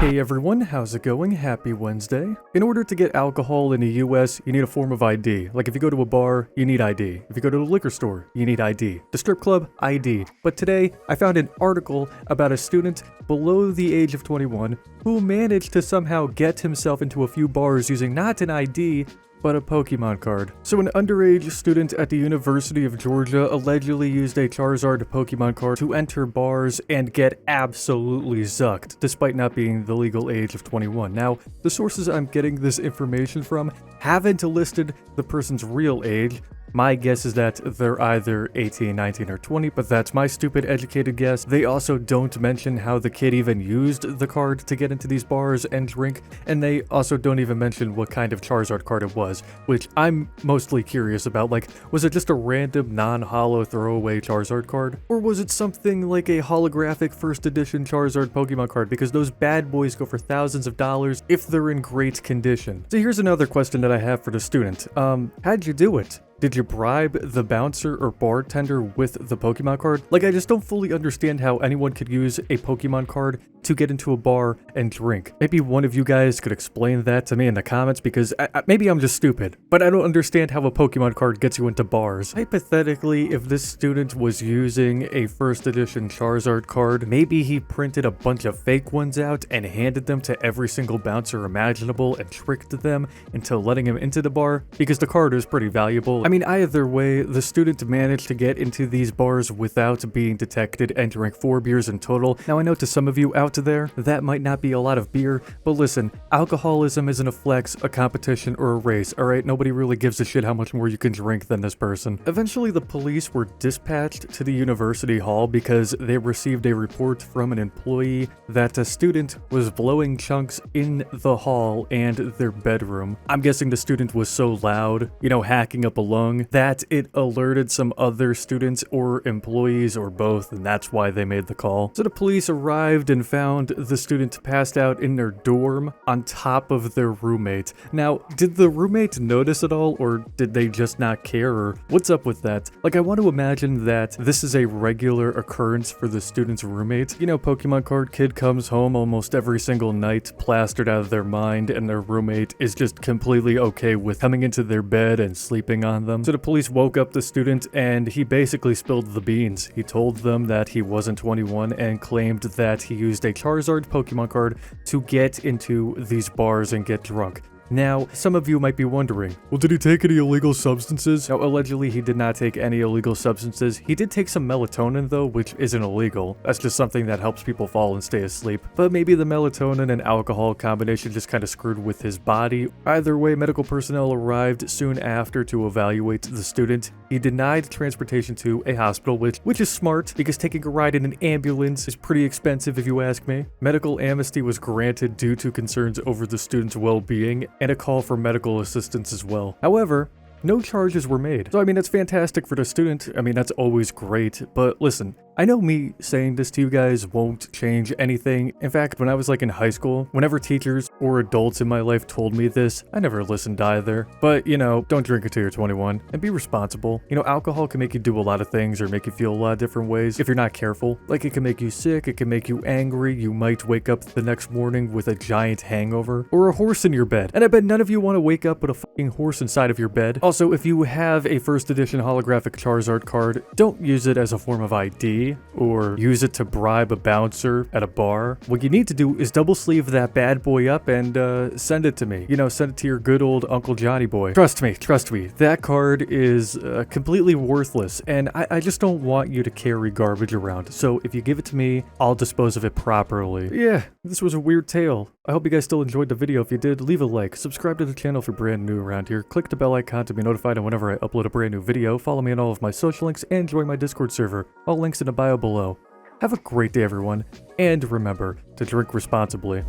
Hey everyone, how's it going? Happy Wednesday. In order to get alcohol in the US, you need a form of ID. Like if you go to a bar, you need ID. If you go to a liquor store, you need ID. The strip club, ID. But today, I found an article about a student below the age of 21 who managed to somehow get himself into a few bars using not an ID, but a Pokemon card. So an underage student at the University of Georgia allegedly used a Charizard Pokemon card to enter bars and get absolutely zucked, despite not being the legal age of 21. Now, the sources I'm getting this information from haven't listed the person's real age. My guess is that they're either 18, 19, or 20, but that's my stupid educated guess. They also don't mention how the kid even used the card to get into these bars and drink, and they also don't even mention what kind of Charizard card it was, which I'm mostly curious about. Like, was it just a random non-holo throwaway Charizard card? Or was it something like a holographic first edition Charizard Pokemon card? Because those bad boys go for thousands of dollars if they're in great condition. So here's another question that I have for the student. How'd you do it? Did you bribe the bouncer or bartender with the Pokemon card? Like, I just don't fully understand how anyone could use a Pokemon card to get into a bar and drink. Maybe one of you guys could explain that to me in the comments, because maybe I'm just stupid, but I don't understand how a Pokemon card gets you into bars. Hypothetically, if this student was using a first edition Charizard card, maybe he printed a bunch of fake ones out and handed them to every single bouncer imaginable and tricked them into letting him into the bar, because the card is pretty valuable. I mean, either way, the student managed to get into these bars without being detected and drank 4 beers in total. Now, I know to some of you out there, that might not be a lot of beer, but listen, alcoholism isn't a flex, a competition, or a race, alright? Nobody really gives a shit how much more you can drink than this person. Eventually, the police were dispatched to the university hall because they received a report from an employee that a student was blowing chunks in the hall and their bedroom. I'm guessing the student was so loud, hacking up a lung, that it alerted some other students or employees or both, and that's why they made the call. So the police arrived and found the student passed out in their dorm on top of their roommate. Now, did the roommate notice at all, or did they just not care, or what's up with that? Like, I want to imagine that this is a regular occurrence for the student's roommate. Pokemon card kid comes home almost every single night, plastered out of their mind, and their roommate is just completely okay with coming into their bed and sleeping on them. So the police woke up the student and he basically spilled the beans. He told them that he wasn't 21 and claimed that he used a Charizard Pokemon card to get into these bars and get drunk. Now, some of you might be wondering, well, did he take any illegal substances? Now, allegedly, he did not take any illegal substances. He did take some melatonin, though, which isn't illegal. That's just something that helps people fall and stay asleep. But maybe the melatonin and alcohol combination just kind of screwed with his body. Either way, medical personnel arrived soon after to evaluate the student. He denied transportation to a hospital, which is smart, because taking a ride in an ambulance is pretty expensive if you ask me. Medical amnesty was granted due to concerns over the student's well-being, and a call for medical assistance as well. However, no charges were made. So, I mean, that's fantastic for the student. I mean, that's always great. But listen, I know me saying this to you guys won't change anything. In fact, when I was in high school, whenever teachers or adults in my life told me this, I never listened either. But, don't drink until you're 21 and be responsible. Alcohol can make you do a lot of things or make you feel a lot of different ways if you're not careful. Like, it can make you sick, it can make you angry, you might wake up the next morning with a giant hangover or a horse in your bed. And I bet none of you want to wake up with a fucking horse inside of your bed. Also, if you have a first edition holographic Charizard card, don't use it as a form of ID or use it to bribe a bouncer at a bar. What you need to do is double sleeve that bad boy up and send it to me. Send it to your good old Uncle Johnny boy. Trust me, that card is completely worthless, and I just don't want you to carry garbage around. So if you give it to me, I'll dispose of it properly. Yeah, this was a weird tale. I hope you guys still enjoyed the video. If you did, leave a like, subscribe to the channel if you're brand new around here, click the bell icon to be notified whenever I upload a brand new video, follow me on all of my social links, and join my Discord server. All links in the bio below. Have a great day, everyone, and remember to drink responsibly.